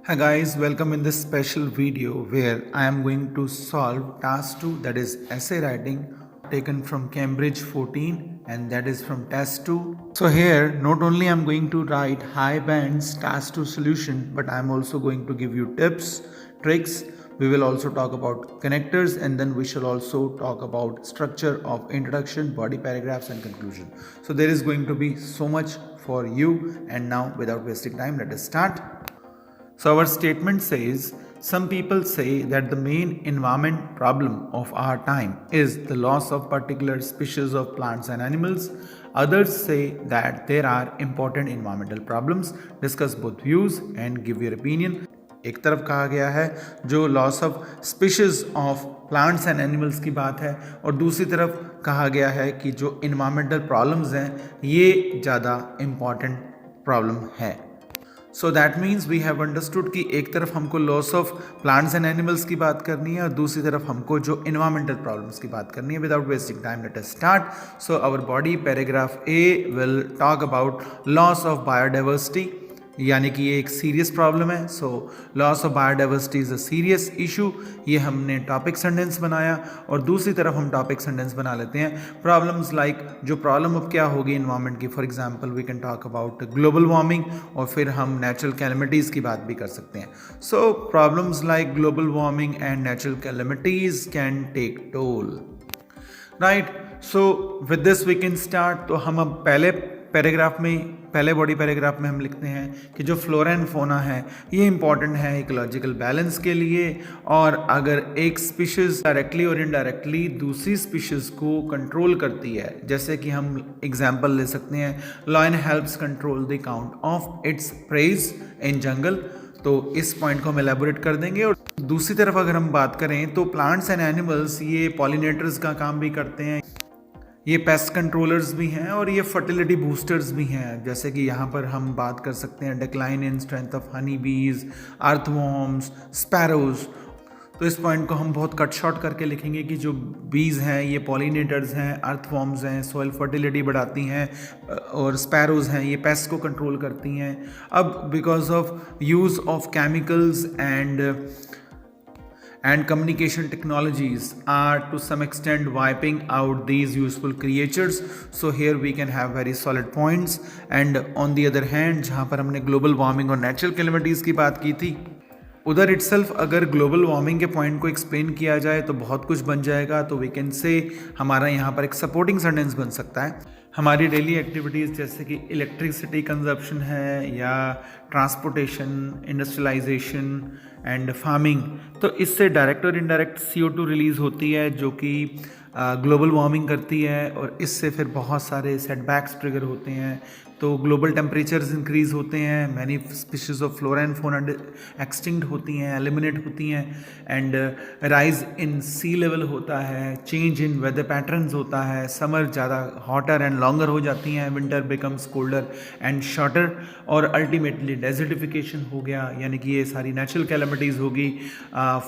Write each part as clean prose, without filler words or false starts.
Hi guys, welcome in this special video where I am going to solve task 2, that is essay writing, taken from Cambridge 14 and that is from test 2. So here not only I am going to write high bands task 2 solution, but I am also going to give you tips, tricks. We will also talk about connectors and then we shall also talk about structure of introduction, body paragraphs and conclusion. So there is going to be so much for you, and now without wasting time, let us start. So our statement says, some people say that the main environment problem of our time is the loss of particular species of plants and animals. Others say that there are important environmental problems. Discuss both views and give your opinion. एक तरफ कहा गया है जो loss of species of plants and animals की बात है, और दूसरी तरफ कहा गया है कि जो इन्वायरमेंटल प्रॉब्लम्स हैं ये ज़्यादा इम्पॉर्टेंट प्रॉब्लम है. So that means we have understood कि एक तरफ हमको loss of plants and animals की बात करनी है और दूसरी तरफ हमको जो इन्वायरमेंटल प्रॉब्लम्स की बात करनी है. Without wasting time let us start. So our body paragraph A will talk about loss of biodiversity, यानी कि ये एक सीरियस प्रॉब्लम है. So loss of biodiversity is a serious issue. ये हमने टॉपिक सेंटेंस बनाया और दूसरी तरफ हम टॉपिक सेंटेंस बना लेते हैं प्रॉब्लम्स लाइक जो प्रॉब्लम अब क्या होगी इन्वायरमेंट की. For example we can talk about global warming और फिर हम नेचुरल कैलेमिटीज़ की बात भी कर सकते हैं. So problems like global warming and natural calamities can take toll, right. So with this we can start. तो हम अब पहले बॉडी पैराग्राफ में हम लिखते हैं कि जो फ्लोरा एंड फोना है ये इंपॉर्टेंट है इकोलॉजिकल बैलेंस के लिए, और अगर एक स्पीशीज़ डायरेक्टली और इनडायरेक्टली दूसरी स्पीशीज़ को कंट्रोल करती है, जैसे कि हम एग्जांपल ले सकते हैं lion helps control the count of its prey in jungle. तो इस पॉइंट को हम एलेबोरेट कर देंगे. और दूसरी तरफ अगर हम बात करें तो प्लांट्स एंड एनिमल्स ये पॉलिनेटर्स का काम भी करते हैं, ये पेस्ट कंट्रोलर्स भी हैं और ये फर्टिलिटी बूस्टर्स भी हैं. जैसे कि यहाँ पर हम बात कर सकते हैं decline in strength of honey बीज, अर्थवॉर्म्स, स्पैरोज. तो इस पॉइंट को हम बहुत कट शॉर्ट करके लिखेंगे कि जो बीज हैं ये पॉलिनेटर्स हैं, अर्थवॉर्म्स हैं, सॉइल फर्टिलिटी बढ़ाती हैं, और स्पैरोज हैं ये पेस्ट को कंट्रोल करती हैं. अब because of use of chemicals and communication technologies are to some extent wiping out these useful creatures. So here we can have very solid points. And on the other hand, जहाँ पर हमने global warming और natural calamities की बात की थी, उधर itself अगर ग्लोबल वार्मिंग के पॉइंट को एक्सप्लेन किया जाए तो बहुत कुछ बन जाएगा. तो वी कैन से हमारा यहाँ पर एक सपोर्टिंग सेंटेंस बन सकता है. हमारी डेली एक्टिविटीज़ जैसे कि इलेक्ट्रिसिटी कंजप्शन है या ट्रांसपोर्टेशन, इंडस्ट्रियलाइजेशन एंड फार्मिंग, तो इससे डायरेक्ट और इनडायरेक्ट CO2 रिलीज़ होती है जो कि ग्लोबल वार्मिंग करती है, और इससे फिर बहुत सारे सेटबैक्स ट्रिगर होते हैं. तो ग्लोबल टेम्परेचर्स इंक्रीज़ होते हैं, many species of flora and fauna extinct होती हैं, एलिमिनेट होती हैं, and rise in sea level होता है, चेंज इन वेदर पैटर्न्स होता है, समर ज़्यादा हॉटर एंड लॉन्गर हो जाती हैं, winter becomes colder and shorter, और अल्टीमेटली डेजर्टिफिकेशन हो गया, यानी कि ये सारी नेचुरल कैलेमिटीज़ होगी.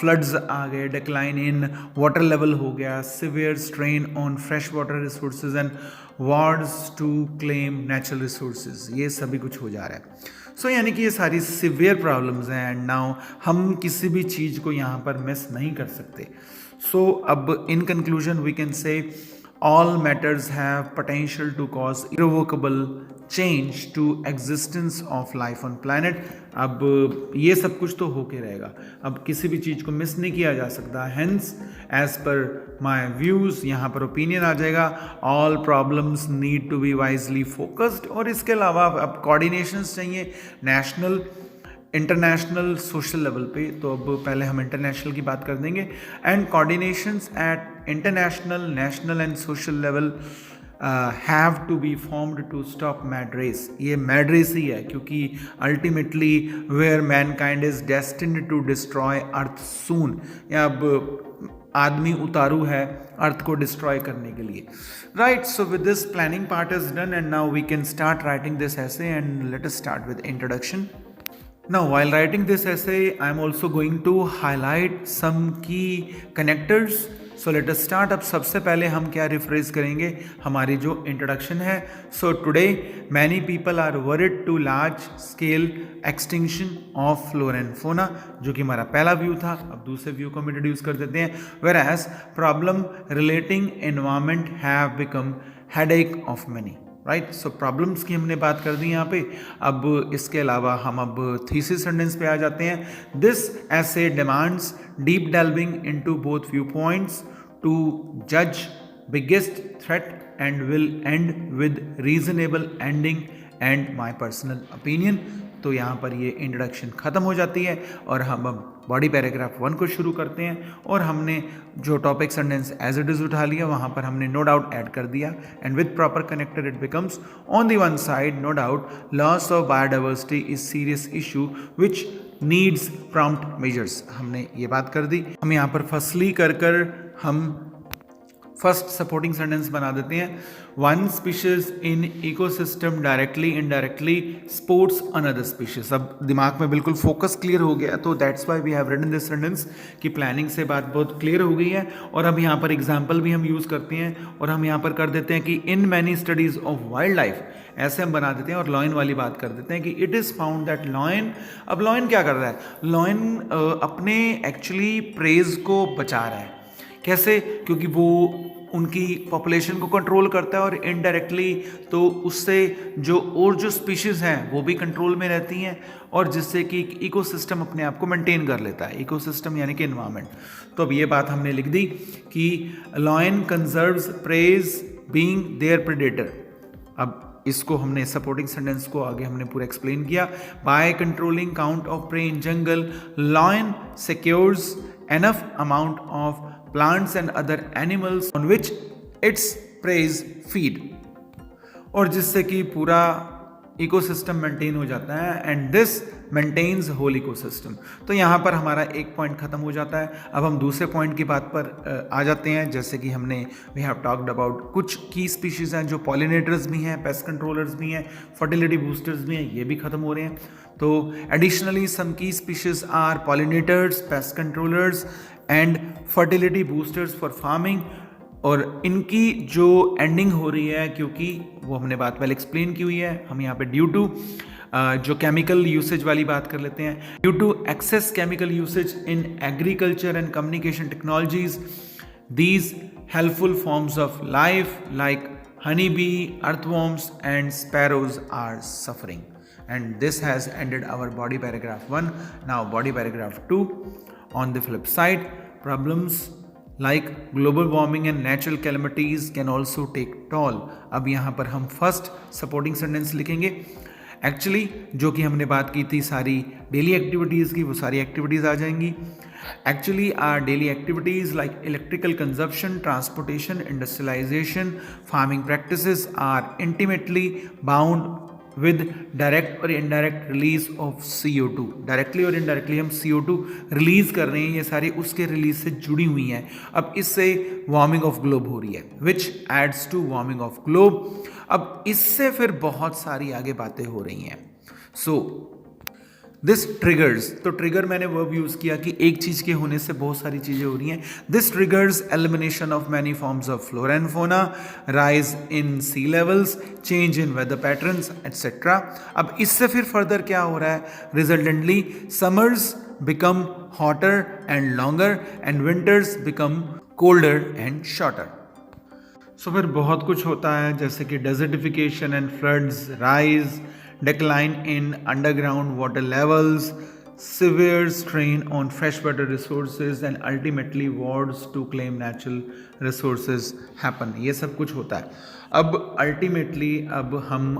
फ्लड्स आ गए, डिक्लाइन इन वाटर लेवल हो गया, severe strain on fresh water resources and wars to claim natural resources, ये सभी कुछ हो जा रहा है. सो यानी कि ये सारी सिवियर प्रॉब्लम्स हैं, एंड नाउ हम किसी भी चीज़ को यहाँ पर मिस नहीं कर सकते. सो अब in conclusion we can say all matters have potential to cause irrevocable change to existence of life on planet. अब ये सब कुछ तो होके रहेगा, अब किसी भी चीज़ को मिस नहीं किया जा सकता. hence as per my views यहाँ पर ओपिनियन आ जाएगा all problems need to be wisely focused. और इसके अलावा अब कोऑर्डिनेशंस चाहिए नेशनल, इंटरनेशनल, सोशल लेवल पे. तो अब पहले हम इंटरनेशनल की बात कर देंगे. And coordinations at international, national and social level have to be formed to stop mad race. ये मैड रेस ही है क्योंकि ultimately where mankind is destined to destroy earth soon. अब आदमी उतारू है अर्थ को डिस्ट्रॉय करने के लिए, right. So with this planning part is done and now we can start writing this essay, and let us start with introduction. Now, while writing this essay, I am also going to highlight some key connectors, so let us start. अब सबसे पहले हम क्या rephrase करेंगे, हमारी जो introduction है। So today many people are worried to large scale extinction of flora and fauna, जो कि हमारा पहला व्यू था। अब दूसरे व्यू को हम इंट्रोड्यूस कर देते हैं। Whereas problem relating environment have become headache of many, right. So problems की हमने बात कर दी यहाँ पे। अब इसके अलावा हम अब थीसिस सेंटेंस पे आ जाते हैं। This essay demands deep delving into both view points to जज biggest threat and will end with reasonable ending and my personal opinion. तो यहाँ पर ये इंट्रोडक्शन ख़त्म हो जाती है और हम अब बॉडी पैराग्राफ 1 को शुरू करते हैं। और हमने जो topic sentence as it is उठा लिया, वहाँ पर हमने नो डाउट ऐड कर दिया। And with proper connected it becomes on the one side no doubt loss of biodiversity is serious issue which needs prompt measures. हमने ये बात कर दी। हम यहाँ पर फर्स्टली कर हम फर्स्ट सपोर्टिंग सेंटेंस बना देते हैं। One species in ecosystem directly indirectly supports another species. अब दिमाग में बिल्कुल फोकस क्लियर हो गया, तो that's why we have written this sentence कि प्लानिंग से बात बहुत क्लियर हो गई है। और अब यहाँ पर एग्जाम्पल भी हम यूज़ करते हैं और हम यहाँ पर कर देते हैं कि in many studies of wild life, ऐसे हम बना देते हैं। और लॉयन वाली बात कर देते हैं कि it is found that lion. अब लॉयन क्या कर रहा है, लॉयन अपने एक्चुअली प्रेज को बचा रहा है। कैसे? क्योंकि वो उनकी पॉपुलेशन को कंट्रोल करता है और इनडायरेक्टली तो उससे जो स्पीशीज़ हैं वो भी कंट्रोल में रहती हैं, और जिससे कि इकोसिस्टम अपने आप को मेंटेन कर लेता है। इकोसिस्टम यानी कि एनवायरनमेंट। तो अब ये बात हमने लिख दी कि lion conserves preys being their predator. अब इसको हमने सपोर्टिंग सेंटेंस को आगे हमने पूरा एक्सप्लेन किया। By controlling count of prey in jungle lion secures enough amount of plants and other animals on which its preys feed, और जिससे कि पूरा इकोसिस्टम मेंटेन हो जाता है। And this maintains whole ecosystem. तो यहाँ पर हमारा एक पॉइंट खत्म हो जाता है। अब हम दूसरे पॉइंट की बात पर आ जाते हैं। जैसे कि हमने वी हैव टॉक्ड अबाउट कुछ की स्पीशीज़ हैं जो पॉलिनेटर्स भी हैं, पेस्ट कंट्रोलर्स भी हैं, फर्टिलिटी बूस्टर्स भी हैं, ये भी खत्म हो रहे हैं। तो एडिशनली सम की species are pollinators, pest controllers and fertility boosters for farming. और इनकी जो एंडिंग हो रही है, क्योंकि वो हमने बात पहले एक्सप्लेन की हुई है, हम यहाँ पे ड्यू टू जो केमिकल यूसेज वाली बात कर लेते हैं। Due to excess chemical usage in agriculture and communication technologies, these helpful forms of life like honey bee, earthworms and sparrows are suffering. And this has ended our body paragraph 1. Now body paragraph 2. On the flip side, problems like global warming and natural calamities can also take toll. अब यहाँ पर हम first supporting sentence लिखेंगे। Actually जो कि हमने बात की थी सारी डेली एक्टिविटीज़ की, वो सारी एक्टिविटीज़ आ जाएंगी। Actually, our daily activities like electrical consumption, transportation, industrialization, farming practices are intimately bound with direct और indirect release of CO2। Directly और इनडायरेक्टली हम CO2 रिलीज कर रहे हैं, ये सारी उसके रिलीज से जुड़ी हुई हैं। अब इससे वार्मिंग ऑफ ग्लोब हो रही है, which adds to warming of globe. अब इससे फिर बहुत सारी आगे बातें हो रही हैं। सो दिस ट्रिगर्स, तो ट्रिगर मैंने वर्ब यूज किया कि एक चीज के होने से बहुत सारी चीजें हो रही हैं। This triggers elimination of many forms of flora and fauna, rise in sea levels, change in weather patterns etcetera. अब इससे फिर फर्दर क्या हो रहा है, resultantly summers become hotter and longer and winters become colder and shorter. So फिर बहुत कुछ होता है, जैसे कि desertification and floods rise, decline in underground water levels, severe strain on freshwater resources and ultimately wars to claim natural resources happen। ये सब कुछ होता है। अब ultimately अब हम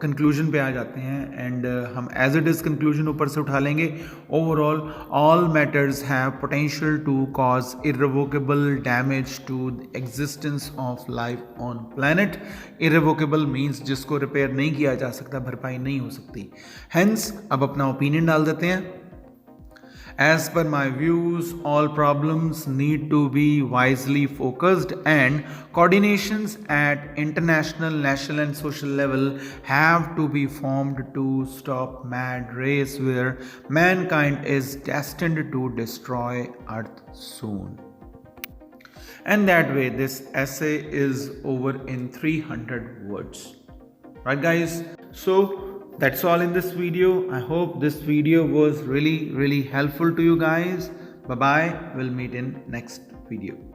कंक्लूजन पे आ जाते हैं एंड हम एज इट इज़ कंक्लूजन ऊपर से उठा लेंगे। Overall all matters have potential to cause irrevocable damage to the existence of life on planet. Irrevocable means जिसको रिपेयर नहीं किया जा सकता, भरपाई नहीं हो सकती। हेंस अब अपना ओपिनियन डाल देते हैं। As per my views, all problems need to be wisely focused and coordinations at international, national and social level have to be formed to stop mad race where mankind is destined to destroy Earth soon. and that way this essay is over in 300 words. Right guys, so that's all in this video. I hope this video was really helpful to you guys. Bye bye, we'll meet in next video.